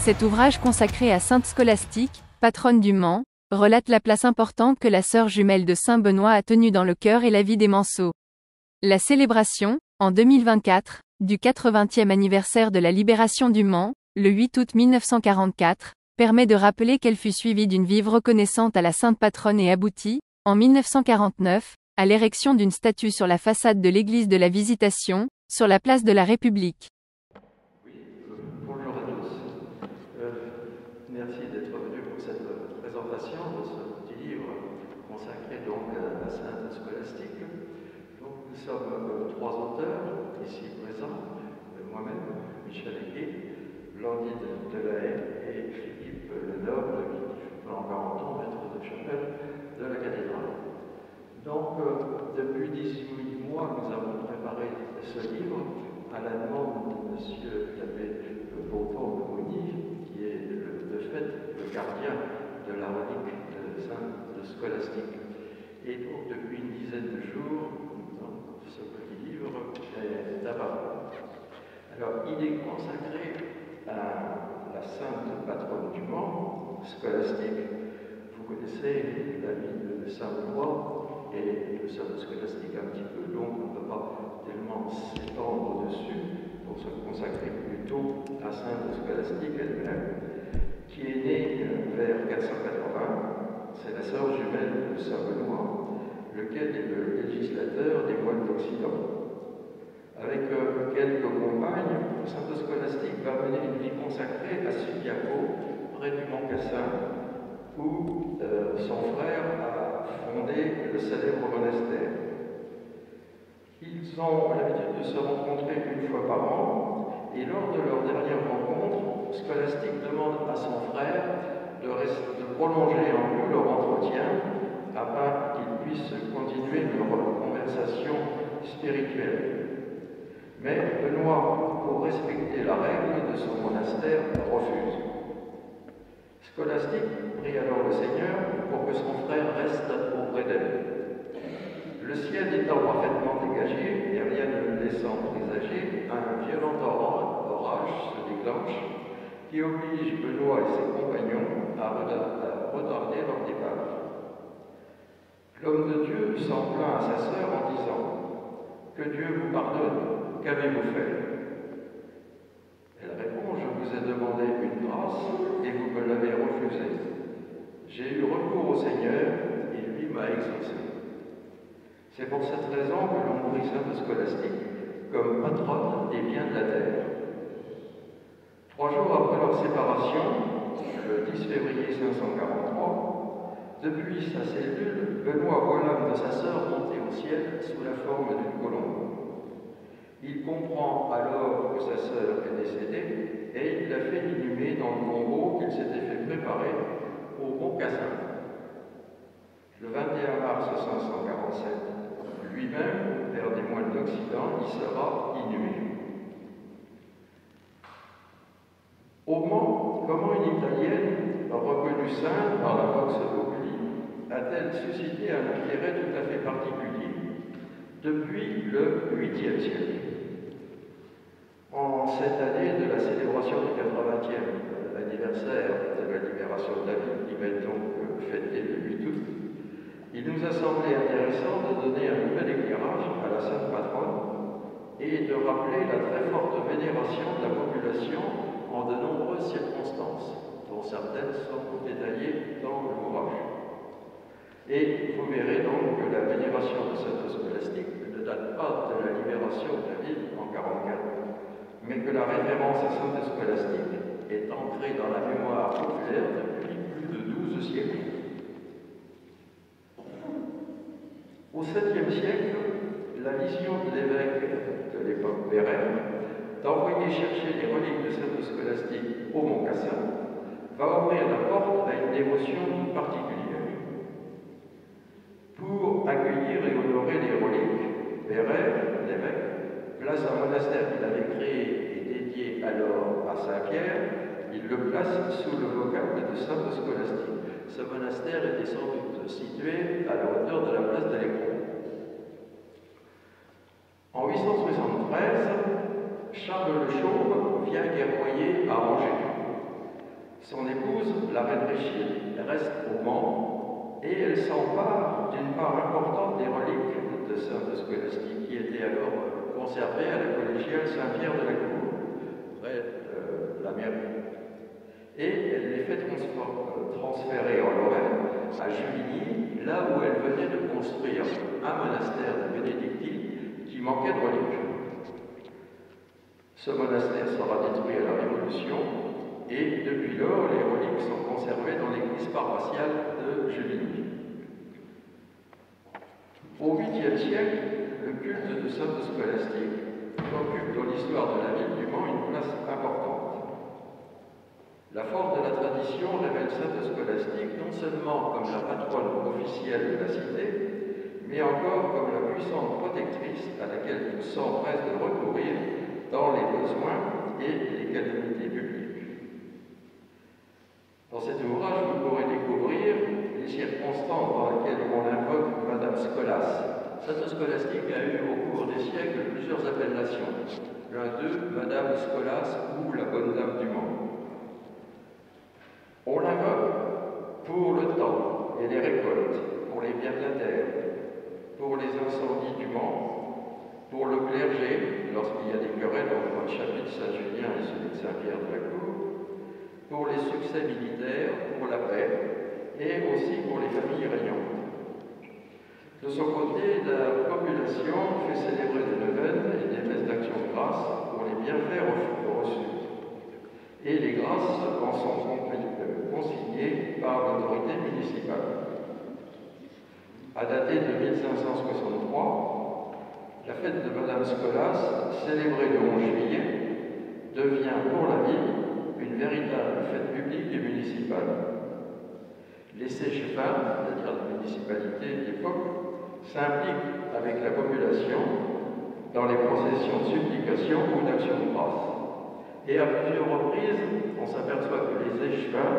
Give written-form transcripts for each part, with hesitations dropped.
Cet ouvrage consacré à sainte Scolastique, patronne du Mans, relate la place importante que la sœur jumelle de saint Benoît a tenue dans le cœur et la vie des Manceaux. La célébration, en 2024, du 80e anniversaire de la libération du Mans, le 8 août 1944, permet de rappeler qu'elle fut suivie d'une vive reconnaissance à la sainte patronne et aboutit, en 1949, à l'érection d'une statue sur la façade de l'église de la Visitation, sur la place de la République. Bonjour à tous. Merci d'être venu pour cette présentation de ce petit livre consacré donc à la sainte Scolastique. Donc, nous sommes trois auteurs ici présents, moi-même, Michel Aiguet, Blandine Delahaye et Philippe Lenoble, qui fut pendant 40 ans maître de chapelle de la cathédrale. Donc, depuis 18 mois, nous avons préparé ce livre à la demande de M. l'abbé Beaupont-Bruni, qui est de fait le gardien de la relique de sainte Scolastique. Et donc, depuis une dizaine de jours, ce petit livre est apparu. Alors, il est consacré à la sainte patronne du Mans, Scolastique. Vous connaissez la vie de saint Benoît et le saint Scolastique un petit peu, donc on ne peut pas tellement s'étendre dessus pour se consacrer plutôt à sainte Scolastique elle-même, qui est née vers 480. C'est la sœur jumelle de saint Benoît, lequel est le législateur des moines d'Occident. Avec quelques compagnes, sainte Scolastique va mener une vie consacrée à Subiaco, près du Mont Cassin, où son frère a fondé le célèbre monastère. Ils ont l'habitude de se rencontrer une fois par an, et lors de leur dernière rencontre, Scolastique demande à son frère de prolonger un peu leur entretien afin qu'ils puissent continuer leur conversation spirituelle. Mais Benoît, pour respecter la règle de son monastère, refuse. Scolastique prie alors le Seigneur pour que son frère reste auprès d'elle. Le ciel étant parfaitement dégagé et rien ne laissant présager, un violent orage se déclenche qui oblige Benoît et ses compagnons à retarder leur départ. L'homme de Dieu s'en plaint à sa sœur en disant « Que Dieu vous pardonne, qu'avez-vous fait ?» Elle répond « Je vous ai demandé une grâce et vous me l'avez refusée. J'ai eu recours au Seigneur et lui m'a exaucé. » C'est pour cette raison que l'on prie sainte Scolastique comme patronne des biens de la terre. 3 jours après leur séparation, le 10 février 543, depuis sa cellule, Benoît voit l'âme de sa sœur monter au ciel sous la forme d'une colombe. Il comprend alors que sa sœur est décédée et il la fait inhumer dans le tombeau qu'il s'était fait préparer au Mont Cassin. Le 21 mars 547, lui-même, père des moines d'Occident, y sera inhumé. Au Mans, comment une Italienne, reconnue sainte par la Vox Populi, a-t-elle suscité un intérêt tout à fait particulier depuis le 8e siècle? En cette année de la célébration du 80e anniversaire de la libération de la ville, qui va être donc fêtée le 8 août, il nous a semblé intéressant de donner un nouvel éclairage à la sainte patronne et de rappeler la très forte vénération de la population en de nombreuses circonstances, dont certaines sont détaillées dans l'ouvrage. Et vous verrez donc que la vénération de sainte Scolastique ne date pas de la libération de la ville en 1944, mais que la référence à sainte Scolastique est ancrée dans la mémoire populaire depuis plus de 12 siècles. Au 7e siècle, la vision de l'évêque de l'époque Bérem d'envoyer chercher les reliques de sainte Scolastique au Mont Cassin va ouvrir la porte à une dévotion toute particulière. Pour accueillir et honorer les reliques, Bérem, l'évêque, place un monastère qu'il avait créé et dédié alors à Saint-Pierre. Il le place sous le vocable de sainte Scolastique. Ce monastère était sans doute situé à la hauteur de la place de l'Écran. En 873, Charles le Chauve vient guerroyer à Angers. Son épouse, la reine Richille, reste au Mans et elle s'empare d'une part importante des reliques de sainte Scolastique qui étaient alors conservées à la collégiale Saint-Pierre de la Cour, près de la mairie. Et elle les fait transférer en Lorraine, à Juvigny, là où elle venait de construire un monastère de bénédictines qui manquait de reliques. Ce monastère sera détruit à la Révolution et depuis lors, les reliques sont conservées dans l'église paroissiale de Juvigny. Au 8e siècle, le culte de sainte Scolastique occupe dans l'histoire de la ville du Mans une place importante. La force de la tradition révèle sainte Scolastique non seulement comme la patronne officielle de la cité, mais encore comme la puissante protectrice à laquelle tous s'empressent de recourir dans les besoins et les calamités publiques. Dans cet ouvrage, vous pourrez découvrir les circonstances dans lesquelles on invoque Madame Scolas. Sainte Scolastique a eu au cours des siècles plusieurs appellations. L'un d'eux, Madame Scolas ou la Bonne Dame du Mans. On l'invoque pour le temps et les récoltes, pour les biens de la terre, pour les incendies du Mans, pour le clergé, lorsqu'il y a des querelles entre le chapitre Saint-Julien et celui de Saint-Pierre de la Cour, pour les succès militaires, pour la paix, et aussi pour les familles régnantes. De son côté, la population fait célébrer des neuvaines et des messes d'action de grâce pour les bienfaits reçus. Et les grâces en sont consignées par l'autorité municipale. À dater de 1563, la fête de Madame Scolas, célébrée le 11 juillet, devient pour la ville une véritable fête publique et municipale. Les séchevins, c'est-à-dire la municipalité de l'époque, s'impliquent avec la population dans les processions de supplication ou d'action de grâce. Et à plusieurs reprises, on s'aperçoit que les échevins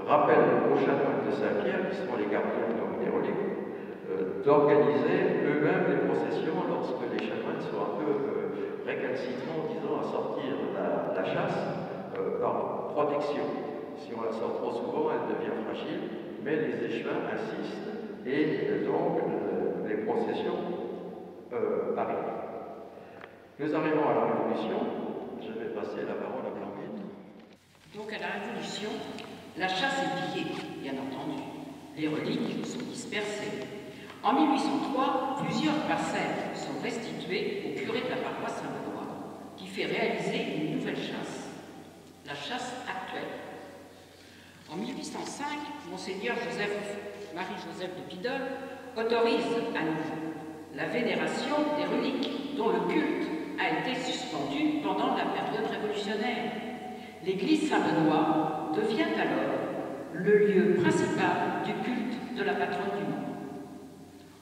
rappellent aux chanoines de Saint-Pierre, qui sont les gardiens des reliques, d'organiser eux-mêmes les processions lorsque les chanoines sont un peu récalcitrants, disons, à sortir la chasse par protection. Si on la sort trop souvent, elle devient fragile, mais les échevins insistent et donc les processions arrivent. Nous arrivons à la Révolution. Je vais passer la parole à Blanquette. Donc à la Révolution, la chasse est pillée, bien entendu. Les reliques sont dispersées. En 1803, plusieurs parcelles sont restituées au curé de la paroisse Saint-Benoît, qui fait réaliser une nouvelle chasse, la chasse actuelle. En 1805, Monseigneur Marie-Joseph de Pidol autorise à nouveau la vénération des reliques dont le culte a été suspendu pendant la période révolutionnaire. L'église Saint-Benoît devient alors le lieu principal du culte de la patronne du Mans.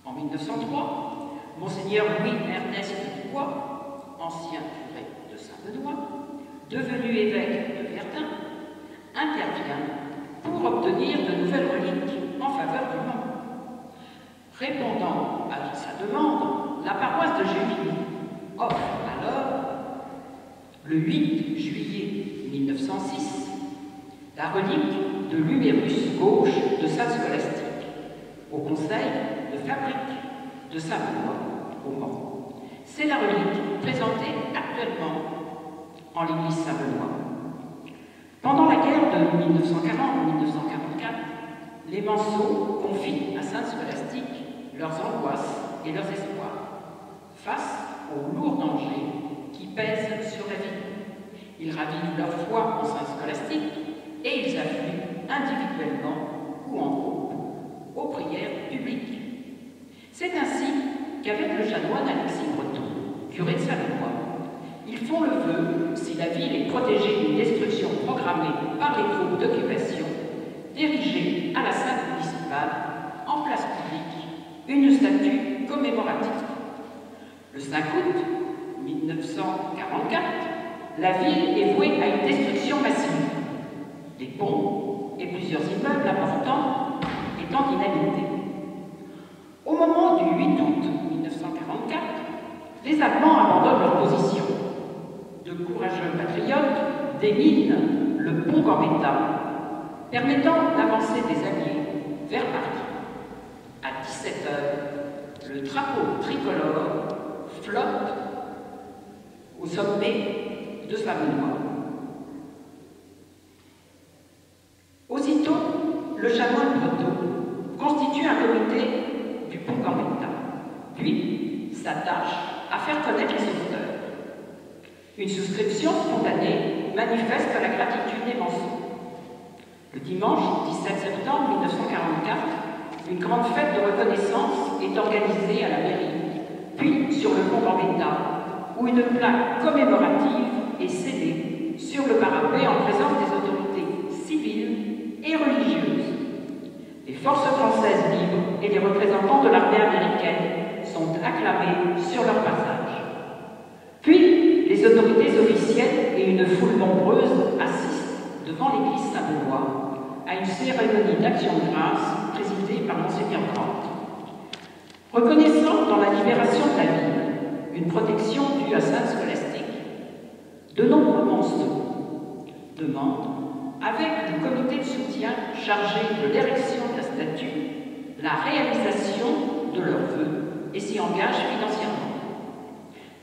En 1903, Monseigneur Louis-Ernest de Dubois, ancien curé de Saint-Benoît, devenu évêque de Verdun, intervient pour obtenir de nouvelles reliques en faveur du Mans. Répondant à sa demande, la paroisse de Juvigny offre alors, le 8 juillet 1906, la relique de l'humérus gauche de Sainte Scolastique au conseil de fabrique de Saint-Benoît au Mans. C'est la relique présentée actuellement en l'église Saint-Benoît. Pendant la guerre de 1940-1944, les Manceaux confient à Sainte Scolastique leurs angoisses et leurs espoirs face aux lourds dangers qui pèsent sur la ville. Ils ravivent leur foi en Sainte Scolastique et ils affluent individuellement ou en groupe aux prières publiques. C'est ainsi qu'avec le chanoine Alexis Breton, curé de Saint-Benoît, ils font le vœu, si la ville est protégée d'une destruction programmée par les troupes d'occupation, d'ériger à la salle municipale, en place publique, une statue commémorative. Le 5 août 1944, la ville est vouée à une destruction massive. Des ponts et plusieurs immeubles importants étant dynamités. Au moment du 8 août 1944, les Allemands abandonnent leur position. De courageux patriotes déminent le pont Gambetta, permettant l'avancer des Alliés vers Paris. À 17 h, le drapeau tricolore flotte au sommet de Savenois. Aussitôt, le chanoine breton constitue un comité du pont Gambetta, puis s'attache à faire connaître les sauveteurs. Une souscription spontanée manifeste la gratitude des Manceaux. Le dimanche 17 septembre 1944, une grande fête de reconnaissance est organisée à la mairie, puis sur le pont Gambetta, où une plaque commémorative est scellée sur le parapet en présence des autorités civiles et religieuses. Les forces françaises libres et les représentants de l'armée américaine sont acclamés sur leur passage. Puis, les autorités officielles et une foule nombreuse assistent devant l'église Saint-Benoît à une cérémonie d'action de grâce présidée par Monseigneur Grant. Reconnaissant dans la libération de la ville une protection due à Sainte Scolastique, de nombreux Monceaux demandent, avec le comité de soutien chargé de l'érection de la statue, la réalisation de leurs vœux et s'y engagent financièrement.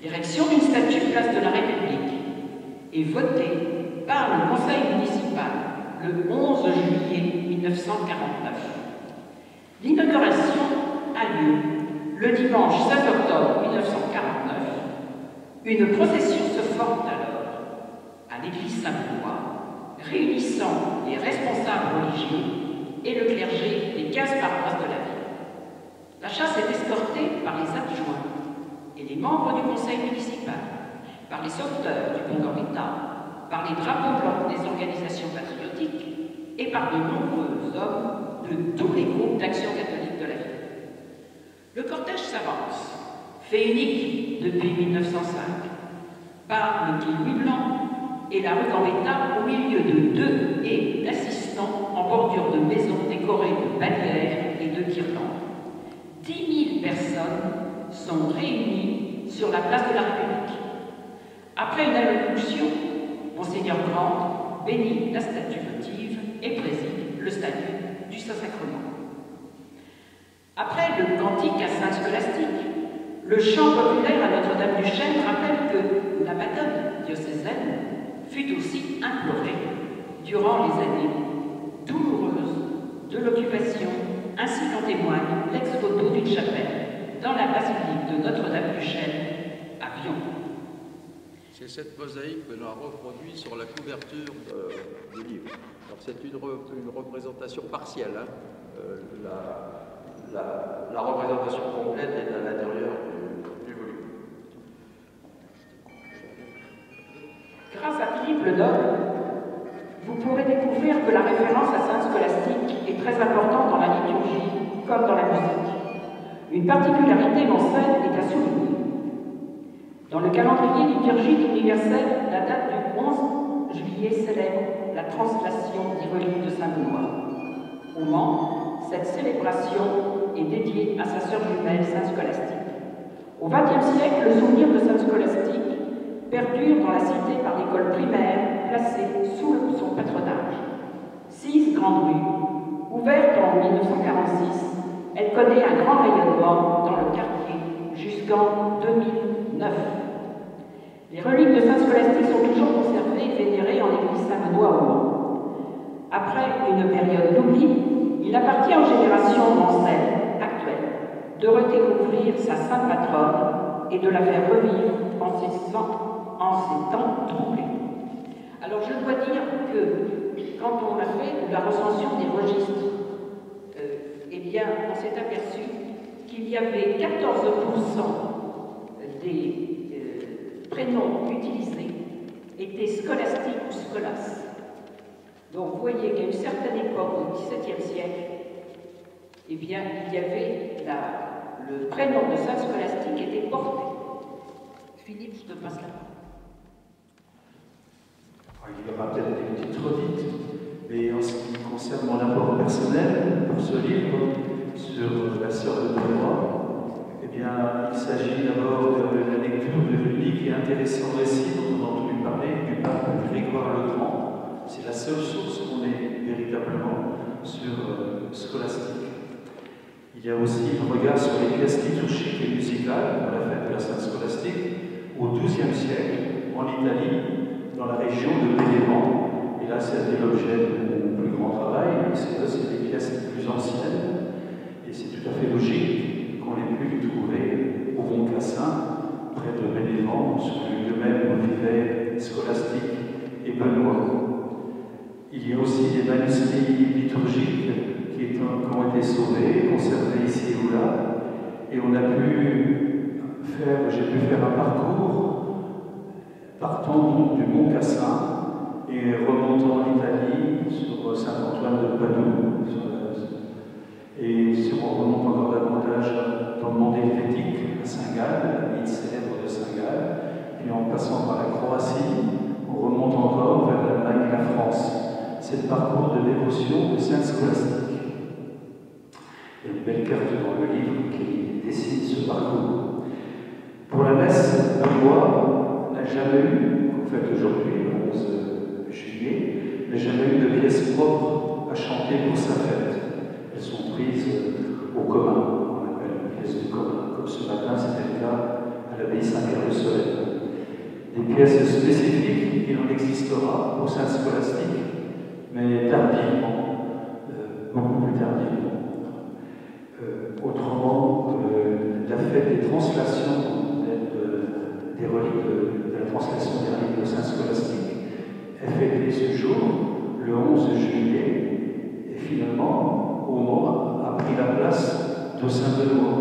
L'érection d'une statue place de la République est votée par le Conseil municipal le 11 juillet 1949. L'inauguration a lieu le dimanche 16 octobre 1949. Une procession se forme alors à l'église Saint-Benoît, réunissant les responsables religieux et le clergé des 15 paroisses de la ville. La chasse est escortée par les adjoints et les membres du conseil municipal, par les sauveteurs du pont Gambetta, par les drapeaux blancs des organisations patriotiques et par de nombreux hommes de tous les groupes d'action catholique de la ville. Le cortège s'avance, fait unique depuis 1905, par le quai Louis Blanc et la rue Gambetta au milieu de 2 haies d'assistants en bordure de maisons décorées de bannières et de guirlandes. 10 000 personnes sont réunis sur la place de la République. Après une allocution, Monseigneur Grant bénit la statue votive et préside le statut du Saint-Sacrement. Après le cantique à Sainte Scolastique, le chant populaire à Notre-Dame-du-Chêne rappelle que la Madone diocésaine fut aussi implorée durant les années douloureuses de l'occupation, ainsi qu'en témoigne l'ex-voto d'une chapelle dans la basilique de Notre-Dame-du-Chêne à Vion. C'est cette mosaïque que l'on a reproduit sur la couverture du livre. Alors c'est une représentation partielle. Hein. La représentation complète est à l'intérieur du volume. Grâce à Philippe Ledogue, vous pourrez découvrir que la référence à Sainte Scolastique est très importante dans la liturgie comme dans la musique. Une particularité mancelle est à souligner. Dans le calendrier liturgique universel, la date du 11 juillet célèbre la translation des reliques de Saint-Benoît. Au Mans, cette célébration est dédiée à sa sœur jumelle Sainte Scolastique. Au XXe siècle, le souvenir de Sainte Scolastique perdure dans la cité par l'école primaire placée sous son patronage. 6 grandes rues, ouvertes en 1946, elle connaît un grand rayonnement dans le quartier jusqu'en 2009. Les reliques de Sainte Scolastique sont toujours conservées et vénérées en l'église Saint-Benoît au Mans. Après une période d'oubli, il appartient aux générations mancelles actuelles de redécouvrir sa sainte patronne et de la faire revivre en ces temps troublés. Alors je dois dire que quand on a fait la recension des registres, eh bien, on s'est aperçu qu'il y avait 14% des prénoms utilisés étaient scolastiques ou scolas. Donc vous voyez qu'à une certaine époque, au XVIIe siècle, eh bien, il y avait le prénom de Sainte Scolastique était porté. Philippe, je te passe la parole. Il y aura peut-être des petites redites, mais en ce qui concerne mon apport personnel pour ce livre sur la sœur de Benoît, eh bien, il s'agit d'abord de la lecture de l'unique et intéressant récit dont on a entendu parler du pape Grégoire le Grand. C'est la la Sainte Scolastique au XIIe siècle, en Italie, dans la région de Bénévent. Et là, c'était l'objet de mon plus grand travail, c'est des pièces les plus anciennes. Et c'est tout à fait logique qu'on ait pu les trouver au Mont-Cassin, près de Bénévent, sur le domaine où vivaient Scolastique et Benoît. Il y a aussi des manuscrits liturgiques qui ont été sauvés, conservés ici ou là. Et on a j'ai pu faire un parcours partant du Mont-Cassin et remontant en Italie sur Saint-Antoine de Padoue. Et si on remonte encore davantage dans le monde helvétique, à Saint-Gall, la ville célèbre de Saint-Gall, puis en passant par la Croatie, on remonte encore vers l'Allemagne et la France. C'est le parcours de dévotion de Sainte Scolastique. Il y a une belle carte dans le livre qui dessine ce parcours. Pour la messe, Benoît n'a jamais eu, en fait aujourd'hui, le 11 juillet, n'a jamais eu de pièce propre à chanter pour sa fête. Elles sont prises au commun, on appelle les pièces du commun. Comme ce matin, c'était le cas à l'abbaye Saint-Pierre-de-Solesmes. Des pièces spécifiques, il en existera pour Sainte Scolastique, mais tardivement, beaucoup plus tardivement. Autrement, la fête des translations des reliques de la translation des reliques de Sainte Scolastique est fêtée ce jour, le 11 juillet, et finalement, Aumont a pris la place de Saint-Benoît.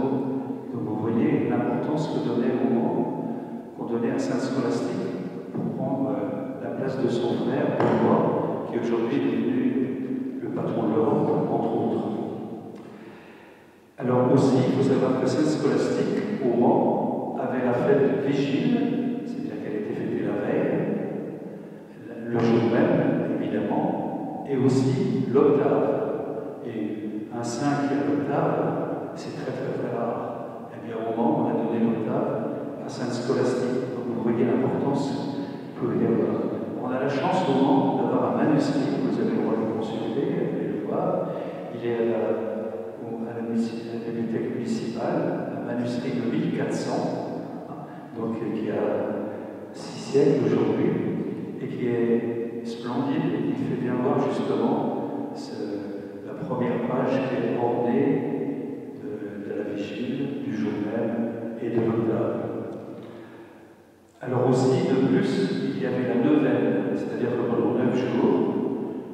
Donc vous voyez l'importance que donnait Aumont, qu'on donnait à Sainte Scolastique pour prendre la place de son frère, Benoît, qui aujourd'hui est devenu le patron de l'Europe, entre autres. Alors aussi, il faut savoir que Sainte Scolastique, au Mans, avait la fête vigile, c'est-à-dire qu'elle était fêtée la veille, le jour même, évidemment, et aussi l'octave. Et un saint qui a l'octave, c'est très très très rare. Eh bien, au Mans, on a donné l'octave à Sainte Scolastique. Donc vous voyez l'importance que vous pouvez avoir. On a la chance au Mans d'avoir un manuscrit, vous avez le droit de le consulter, vous allez le voir. Il est à la bibliothèque municipale, un manuscrit de 1400, donc qui a 6 siècles aujourd'hui, et qui est splendide, et qui fait bien voir justement la première page qui est ornée de la vigile, du jour même et de l'octave. Alors aussi, de plus, il y avait la neuvaine, c'est-à-dire que pendant 9 jours,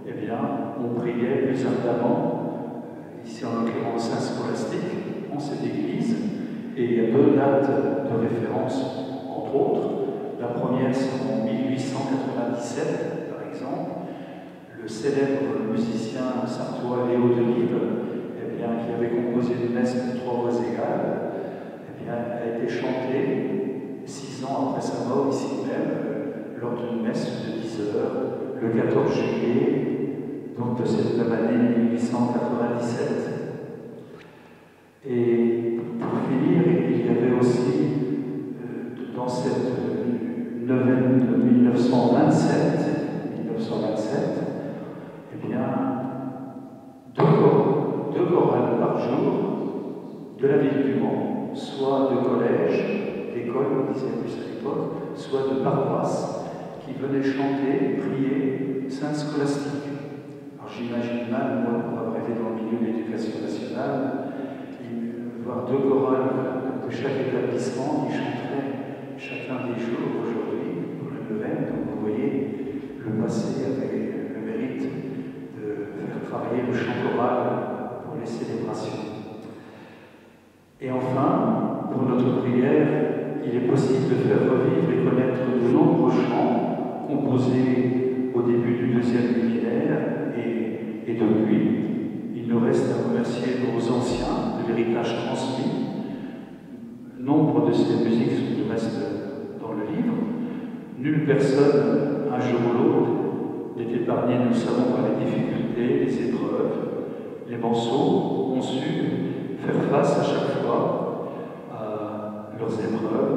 eh bien, on priait plus ardemment. Ici en l'occurrence Saint Scolastique, en cette église, et il y a 2 dates de référence, entre autres. La première, c'est en 1897, par exemple. Le célèbre musicien sartois Léo Delibes, eh bien, qui avait composé une messe pour 3 voix égales, eh bien, a été chantée 6 ans après sa mort, ici même, lors d'une messe de 10 heures, le 14 juillet. Donc de cette même année 1897. Et pour finir, il y avait aussi dans cette neuvaine de 1927, eh bien, 2 chorales par jour de la ville du Mans, soit de collège, d'école, on disait plus à l'époque, soit de paroisse, qui venaient chanter, prier Sainte Scolastique. J'imagine mal, moi, pour avoir été dans le milieu de l'éducation nationale, voir 2 chorales de chaque établissement qui chanteraient chacun des jours aujourd'hui pour la neuvaine. Donc vous voyez, le passé avait le mérite de faire travailler le chant choral pour les célébrations. Et enfin, pour notre prière, il est possible de faire revivre et connaître de nombreux chants composés au début du 2e millénaire. Et depuis, il nous reste à remercier nos anciens de l'héritage transmis. Nombre de ces musiques nous restent dans le livre. Nulle personne, un jour ou l'autre, n'est épargnée, nous le savons, par les difficultés, les épreuves. Les morceaux ont su faire face à chaque fois à leurs épreuves.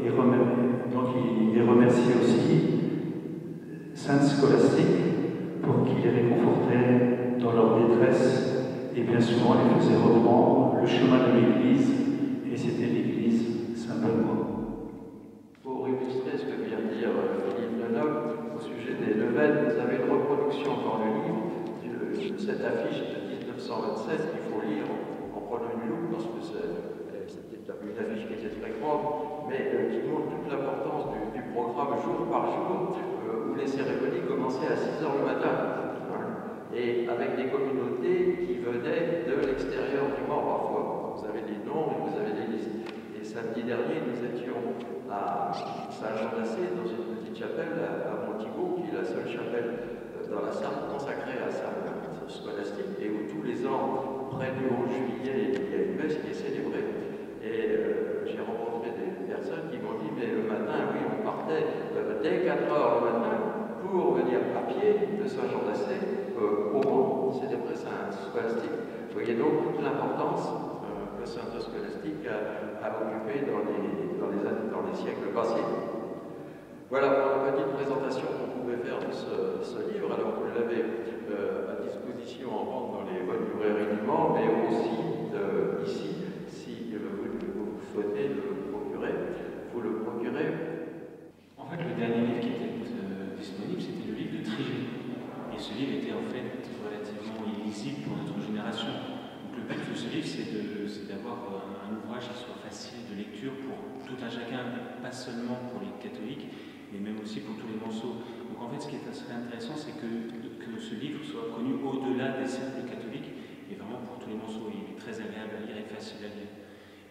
Et donc il remercie aussi Sainte Scolastique pour qu'il les réconfortait dans leur détresse et bien souvent les faisait reprendre le chemin de l'Église, et c'était l'Église Saint-Benoît. 16 qu'il faut lire en prenant une loupe, parce que c'était une affiche qui était très grande, mais qui montre toute l'importance du programme jour par jour, où les cérémonies commençaient à 6 h le matin, et avec des communautés qui venaient de l'extérieur du Mans parfois. Vous avez des noms et vous avez des listes. Et samedi dernier, nous étions à Saint-Jean-d'Assé, dans une petite chapelle à Monthibault, qui est la seule chapelle dans la Sarthe consacrée à Saint Scolastique, et où tous les ans, près du 11 juillet, il y a une messe qui est célébrée. Et j'ai rencontré des personnes qui m'ont dit, mais le matin, oui, on partait dès 4 h le matin pour venir à pied de Saint-Jean-d'Assé au Mans, célébrer Saint Scolastique. Vous voyez donc toute l'importance que Saint Scolastique a occupée dans les siècles passés. Voilà pour la petite présentation qu'on pouvait faire de ce livre. Alors vous l'avez à disposition en vente dans les bonnes librairies du Mans, mais aussi ici, si vous souhaitez le procurer, vous le procurez. En fait, le dernier livre qui était disponible, c'était le livre de Trigé. Et ce livre était en fait relativement illisible pour notre génération. Donc le but de ce livre, c'est d'avoir un ouvrage qui soit facile de lecture pour tout un chacun, pas seulement pour les catholiques, mais même aussi pour tous les Manceaux. Donc en fait, ce qui serait intéressant, c'est que ce livre soit connu au-delà des cercles catholiques, et vraiment pour tous les Manceaux. Il est très agréable à lire et facile à lire.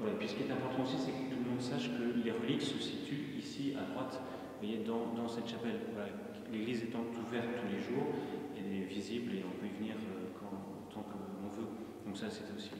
Voilà. Et puis ce qui est important aussi, c'est que tout le monde sache que les reliques se situent ici à droite, vous voyez, dans cette chapelle. Voilà. L'église étant ouverte tous les jours, elle est visible et on peut y venir tant qu'on veut. Donc ça, c'était aussi